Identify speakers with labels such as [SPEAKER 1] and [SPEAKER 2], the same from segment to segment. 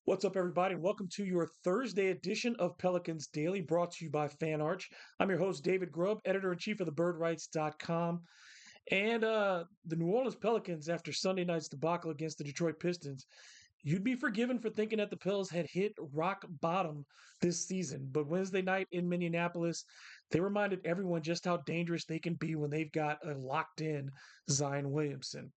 [SPEAKER 1] What's up, everybody? Welcome to your Thursday edition of Pelicans Daily, brought to you by FanArch. I'm your host, David Grubb, editor in chief of thebirdwrites.com. And the New Orleans Pelicans, after Sunday night's debacle against the Detroit Pistons, you'd be forgiven for thinking that the Pels had hit rock bottom this season. But Wednesday night in Minneapolis, they reminded everyone just how dangerous they can be when they've got a locked in Zion Williamson.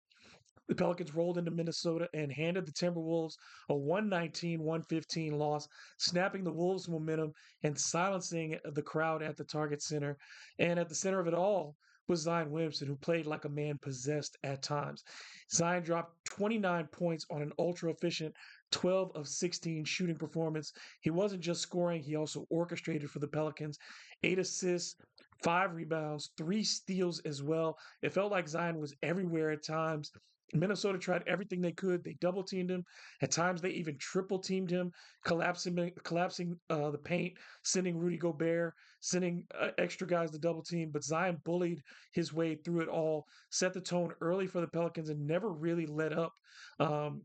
[SPEAKER 1] The Pelicans rolled into Minnesota and handed the Timberwolves a 119-115 loss, snapping the Wolves' momentum and silencing the crowd at the Target Center. And at the center of it all was Zion Williamson, who played like a man possessed at times. Zion dropped 29 points on an ultra efficient 12 of 16 shooting performance. He wasn't just scoring, he also orchestrated for the Pelicans. 8 assists, 5 rebounds, 3 steals as well. It felt like Zion was everywhere at times. Minnesota tried everything they could. They double teamed him. At times, they even triple teamed him, collapsing the paint, sending Rudy Gobert, sending extra guys to double team. But Zion bullied his way through it all, set the tone early for the Pelicans, and never really let up. Um,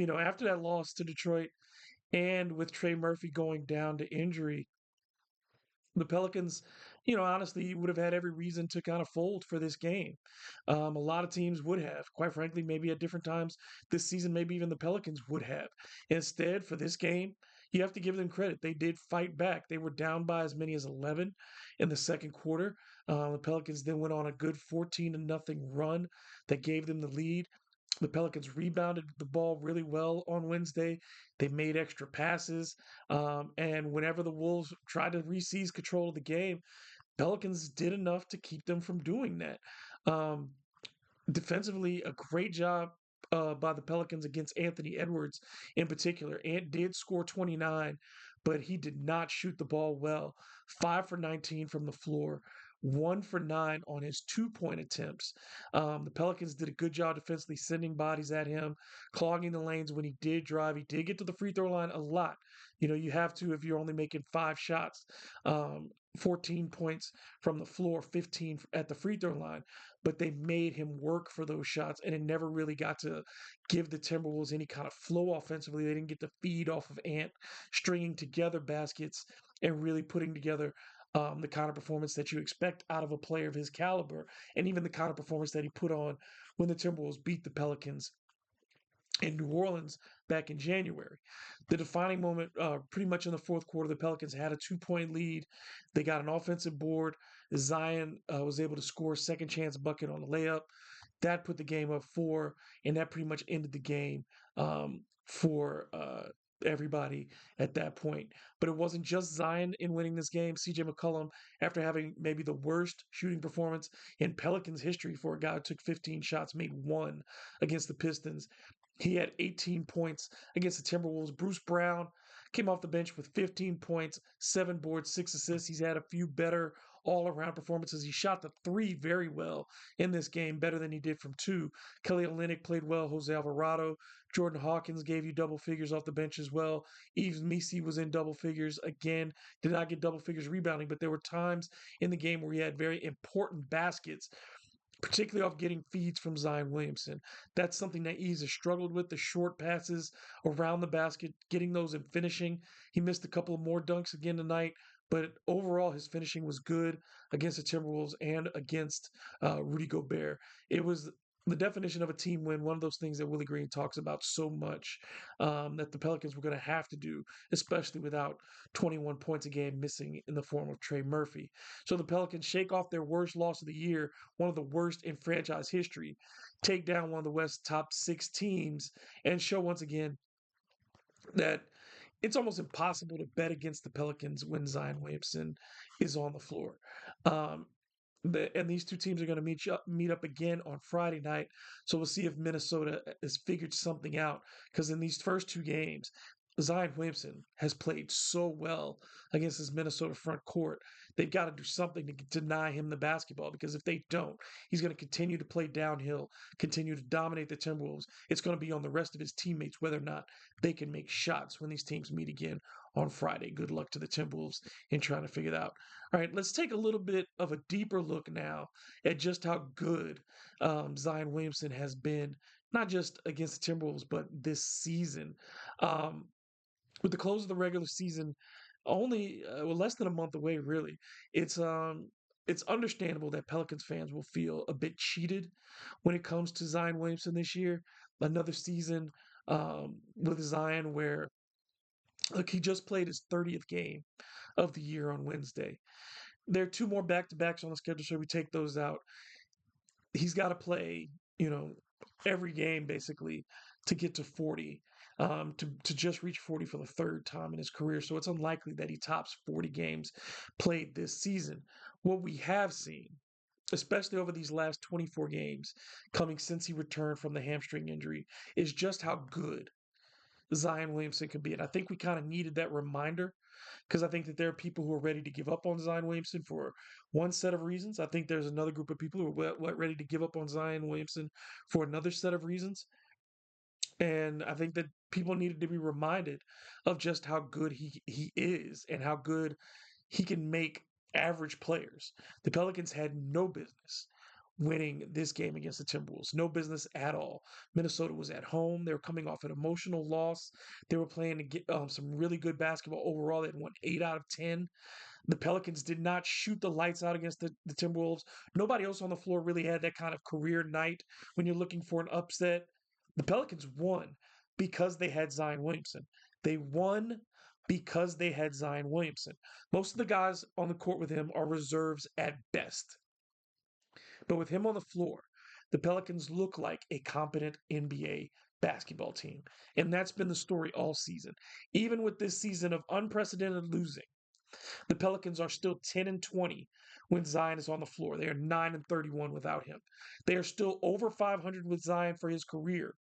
[SPEAKER 1] after that loss to Detroit, and with Trey Murphy going down to injury, the Pelicans, honestly, would have had every reason to kind of fold for this game. A lot of teams would have, quite frankly, maybe at different times this season, maybe even the Pelicans would have. Instead, for this game, you have to give them credit. They did fight back. They were down by as many as 11 in the second quarter. The Pelicans then went on a good 14 to nothing run that gave them the lead. The Pelicans rebounded the ball really well on Wednesday. They made extra passes. And whenever the Wolves tried to re-seize control of the game, Pelicans did enough to keep them from doing that. Um, Defensively, a great job by the Pelicans against Anthony Edwards in particular. Ant did score 29, but he did not shoot the ball well. 5 for 19 from the floor, 1 for 9 on his 2 point attempts. The Pelicans did a good job defensively sending bodies at him, clogging the lanes when he did drive. He did get to the free throw line a lot. You have to if you're only making 5 shots. 14 points from the floor, 15 at the free throw line, but they made him work for those shots, and it never really got to give the Timberwolves any kind of flow offensively. They didn't get to feed off of Ant stringing together baskets and really putting together the kind of performance that you expect out of a player of his caliber, and even the kind of performance that he put on when the Timberwolves beat the Pelicans in New Orleans back in January. The defining moment, pretty much in the fourth quarter, the Pelicans had a 2 point lead. They got an offensive board. Zion was able to score a second chance bucket on a layup. That put the game up 4, and that pretty much ended the game for everybody at that point. But it wasn't just Zion in winning this game. CJ McCollum, after having maybe the worst shooting performance in Pelicans history for a guy who took 15 shots, made one against the Pistons. He had 18 points against the Timberwolves. Bruce Brown came off the bench with 15 points, 7 boards, 6 assists. He's had a few better all around performances. He shot the three very well in this game, better than he did from two. Kelly Olynyk played well. Jose Alvarado, Jordan Hawkins gave you double figures off the bench as well. Yves Missi was in double figures again. Did not get double figures rebounding, but there were times in the game where he had very important baskets, particularly off getting feeds from Zion Williamson. That's something that Ease has struggled with, the short passes around the basket, getting those and finishing. He missed a couple of more dunks again tonight, but overall his finishing was good against the Timberwolves and against Rudy Gobert. It was the definition of a team win, one of those things that Willie Green talks about so much, that the Pelicans were going to have to do, especially without 21 points a game missing in the form of Trey Murphy. So the Pelicans shake off their worst loss of the year, one of the worst in franchise history, take down one of the West's top 6 teams, and show once again that it's almost impossible to bet against the Pelicans when Zion Williamson is on the floor. Um, and these two teams are going to meet up again on Friday night. So we'll see if Minnesota has figured something out. Because in these first 2 games, Zion Williamson has played so well against this Minnesota front court. They've got to do something to deny him the basketball, because if they don't, he's going to continue to play downhill, continue to dominate the Timberwolves. It's going to be on the rest of his teammates whether or not they can make shots when these teams meet again on Friday. Good luck to the Timberwolves in trying to figure it out. All right, let's take a little bit of a deeper look now at just how good Zion Williamson has been, not just against the Timberwolves, but this season. Um, with the close of the regular season only less than a month away, really, it's um it's understandable that Pelicans fans will feel a bit cheated when it comes to Zion Williamson this year. Another season with Zion where look, he just played his 30th game of the year on Wednesday. There are two more back-to-backs on the schedule, so we take those out. He's got to play, you know, every game basically to get to 40, to just reach 40 for the third time in his career. So it's unlikely that he tops 40 games played this season. What we have seen, especially over these last 24 games coming since he returned from the hamstring injury, is just how good Zion Williamson can be. And I think we kind of needed that reminder because I think that there are people who are ready to give up on Zion Williamson for one set of reasons. I think there's another group of people who are ready to give up on Zion Williamson for another set of reasons. And I think that people needed to be reminded of just how good he is and how good he can make average players. The Pelicans had no business winning this game against the Timberwolves. No business at all. Minnesota was at home. They were coming off an emotional loss. They were playing to get some really good basketball overall. They had won 8 out of 10. The Pelicans did not shoot the lights out against the Timberwolves. Nobody else on the floor really had that kind of career night when you're looking for an upset. The Pelicans won because they had Zion Williamson. They won because they had Zion Williamson. Most of the guys on the court with him are reserves at best. But with him on the floor, the Pelicans look like a competent NBA basketball team. And that's been the story all season. Even with this season of unprecedented losing, the Pelicans are still 10 and 20 when Zion is on the floor. They are 9 and 31 without him. They are still over 500 with Zion for his career,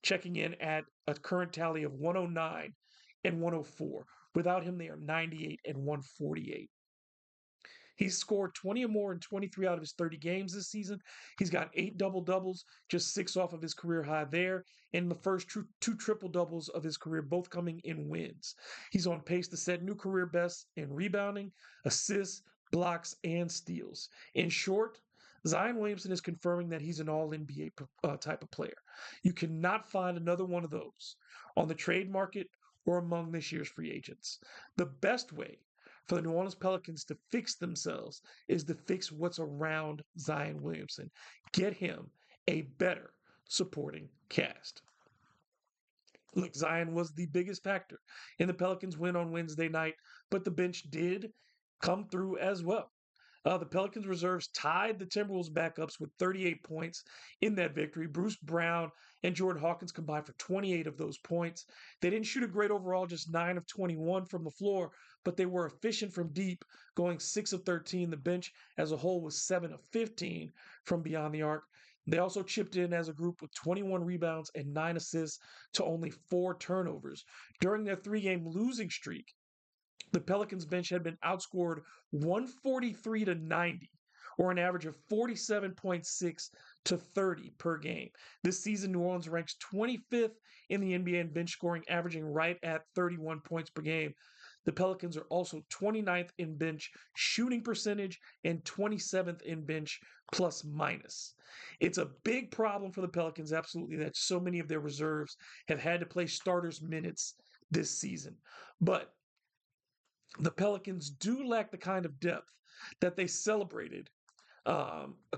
[SPEAKER 1] checking in at a current tally of 109 and 104. Without him, they are 98 and 148. He's scored 20 or more in 23 out of his 30 games this season. He's got 8 double doubles, just 6 off of his career high there. And the first two triple doubles of his career, both coming in wins. He's on pace to set new career bests in rebounding, assists, blocks, and steals. In short, Zion Williamson is confirming that he's an all NBA type of player. You cannot find another one of those on the trade market or among this year's free agents. The best way for the New Orleans Pelicans to fix themselves is to fix what's around Zion Williamson. Get him a better supporting cast. Look, Zion was the biggest factor in the Pelicans' win on Wednesday night, but the bench did come through as well. The Pelicans reserves tied the Timberwolves backups with 38 points in that victory. Bruce Brown and Jordan Hawkins combined for 28 of those points. They didn't shoot a great overall, just 9 of 21 from the floor, but they were efficient from deep, going 6 of 13. The bench as a whole was 7 of 15 from beyond the arc. They also chipped in as a group with 21 rebounds and 9 assists to only 4 turnovers. During their 3-game losing streak, the Pelicans bench had been outscored 143 to 90, or an average of 47.6 to 30 per game. This season, New Orleans ranks 25th in the NBA in bench scoring, averaging right at 31 points per game. The Pelicans are also 29th in bench shooting percentage and 27th in bench plus minus. It's a big problem for the Pelicans, absolutely, that so many of their reserves have had to play starters minutes this season. But the Pelicans do lack the kind of depth that they celebrated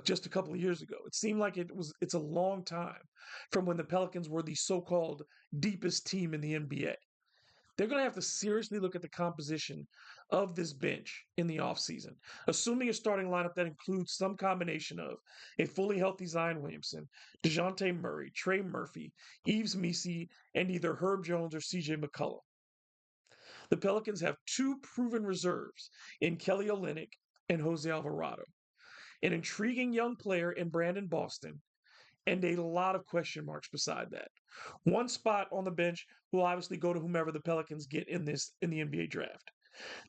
[SPEAKER 1] just a couple of years ago. It seemed like it's a long time from when the Pelicans were the so-called deepest team in the NBA. They're going to have to seriously look at the composition of this bench in the offseason, assuming a starting lineup that includes some combination of a fully healthy Zion Williamson, DeJounte Murray, Trey Murphy, Yves Missi, and either Herb Jones or CJ McCollum. The Pelicans have 2 proven reserves in Kelly Olynyk and Jose Alvarado, an intriguing young player in Brandon Boston, and a lot of question marks beside that. One spot on the bench will obviously go to whomever the Pelicans get in the NBA draft.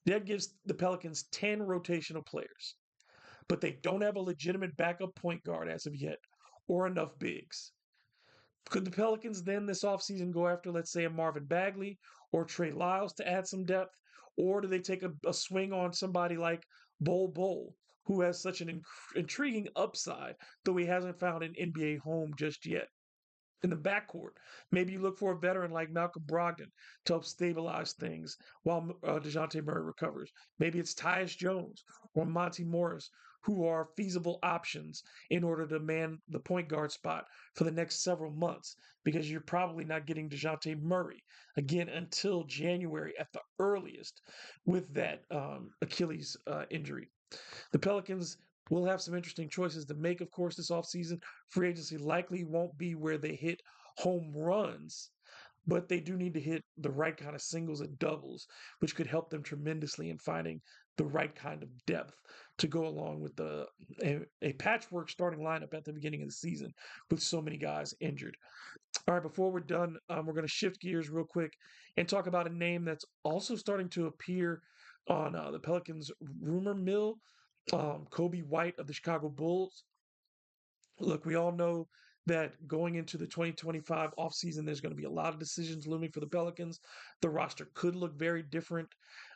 [SPEAKER 1] That gives the Pelicans 10 rotational players, but they don't have a legitimate backup point guard as of yet, or enough bigs. Could the Pelicans then this offseason go after, let's say, a Marvin Bagley or Trey Lyles to add some depth? Or do they take a swing on somebody like Bol, who has such an intriguing upside, though he hasn't found an NBA home just yet? in the backcourt. Maybe you look for a veteran like Malcolm Brogdon to help stabilize things while DeJounte Murray recovers. Maybe it's Tyus Jones or Monty Morris, who are feasible options in order to man the point guard spot for the next several months, because you're probably not getting DeJounte Murray again until January at the earliest with that Achilles injury. The Pelicans will have some interesting choices to make, of course, this offseason. Free agency likely won't be where they hit home runs, but they do need to hit the right kind of singles and doubles, which could help them tremendously in finding the right kind of depth to go along with a patchwork starting lineup at the beginning of the season with so many guys injured. All right, before we're done, we're going to shift gears real quick and talk about a name that's also starting to appear on the Pelicans rumor mill. Kobe White of the Chicago Bulls. Look, we all know that going into the 2025 offseason, there's going to be a lot of decisions looming for the Pelicans. The roster could look very different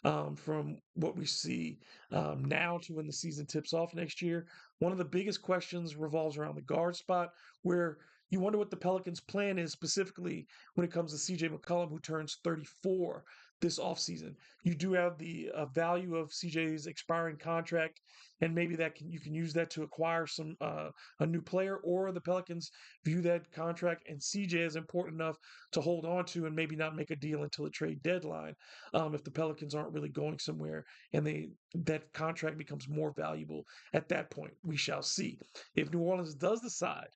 [SPEAKER 1] from what we see now to when the season tips off next year. One of the biggest questions revolves around the guard spot, where you wonder what the Pelicans' plan is specifically when it comes to CJ McCollum, who turns 34 this offseason. You do have the value of CJ's expiring contract, and maybe you can use that to acquire a new player, or the Pelicans view that contract and CJ as important enough to hold on to and maybe not make a deal until the trade deadline if the Pelicans aren't really going somewhere and that contract becomes more valuable at that point. We shall see. If New Orleans does decide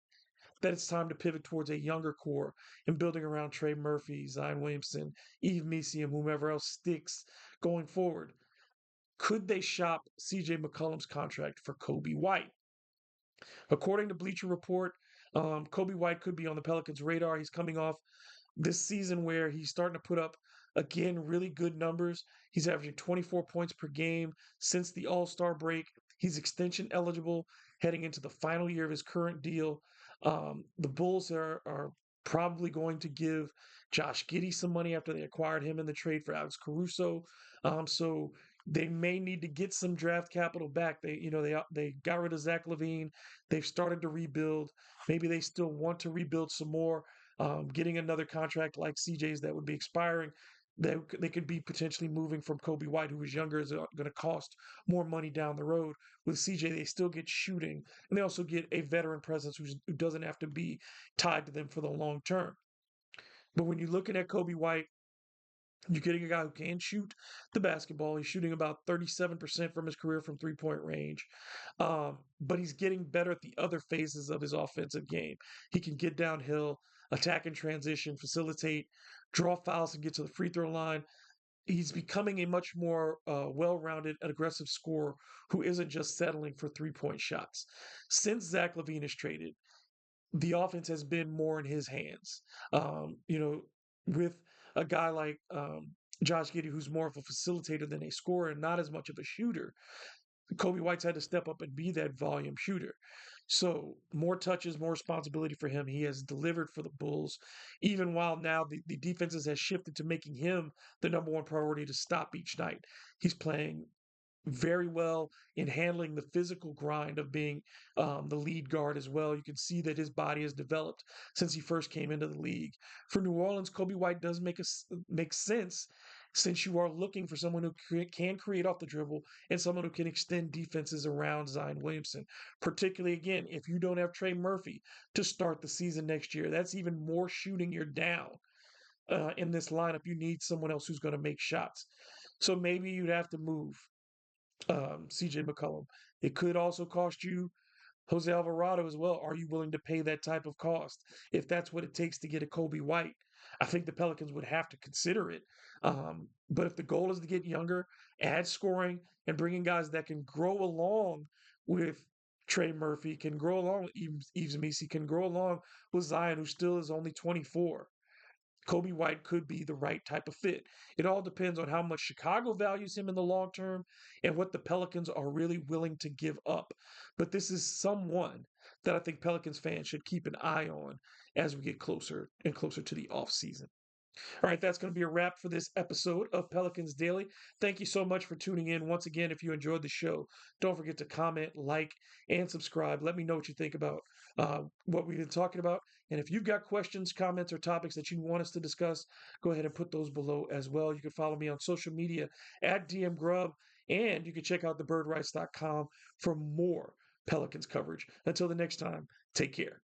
[SPEAKER 1] that it's time to pivot towards a younger core and building around Trey Murphy, Zion Williamson, Yves Missi, and whomever else sticks going forward, could they shop CJ McCollum's contract for Kobe White? According to Bleacher Report, Kobe White could be on the Pelicans' radar. He's coming off this season where he's starting to put up, again, really good numbers. He's averaging 24 points per game since the All-Star break. He's extension eligible heading into the final year of his current deal. The Bulls are probably going to give Josh Giddey some money after they acquired him in the trade for Alex Caruso. So they may need to get some draft capital back. They got rid of Zach LaVine. They've started to rebuild. Maybe they still want to rebuild some more. Getting another contract like CJ's that would be expiring, they could be potentially moving from Kobe White, who is younger, is going to cost more money down the road. With CJ, they still get shooting, and they also get a veteran presence who doesn't have to be tied to them for the long term. But when you're looking at Kobe White, you're getting a guy who can shoot the basketball. He's shooting about 37% from his career from three-point range. But he's getting better at the other phases of his offensive game. He can get downhill, attack and transition, facilitate, draw fouls, and get to the free throw line. He's becoming a much more well-rounded and aggressive scorer who isn't just settling for three-point shots. Since Zach LaVine is traded, the offense has been more in his hands. With a guy like Josh Giddey, who's more of a facilitator than a scorer and not as much of a shooter, Kobe White's had to step up and be that volume shooter. So more touches, more responsibility for him. He has delivered for the Bulls, even while now the defenses has shifted to making him the number one priority to stop each night. He's playing very well in handling the physical grind of being the lead guard as well. You can see that his body has developed since he first came into the league. For New Orleans, Kobe White does make sense, since you are looking for someone who can create off the dribble and someone who can extend defenses around Zion Williamson. Particularly, again, if you don't have Trey Murphy to start the season next year, that's even more shooting you're down. In this lineup, you need someone else who's going to make shots. So maybe you'd have to move CJ McCollum. It could also cost you Jose Alvarado as well. Are you willing to pay that type of cost if that's what it takes to get a Kobe White? I think the Pelicans would have to consider it. But if the goal is to get younger, add scoring, and bring in guys that can grow along with Trey Murphy, can grow along with Yves Missi, can grow along with Zion, who still is only 24. Kobe White could be the right type of fit. It all depends on how much Chicago values him in the long term and what the Pelicans are really willing to give up. But this is someone that I think Pelicans fans should keep an eye on as we get closer and closer to the offseason. All right, that's going to be a wrap for this episode of Pelicans Daily. Thank you so much for tuning in. Once again, if you enjoyed the show, don't forget to comment, like, and subscribe. Let me know what you think about what we've been talking about. And if you've got questions, comments, or topics that you want us to discuss, go ahead and put those below as well. You can follow me on social media at DM Grubb, and you can check out thebirdrights.com for more Pelicans coverage. Until the next time, take care.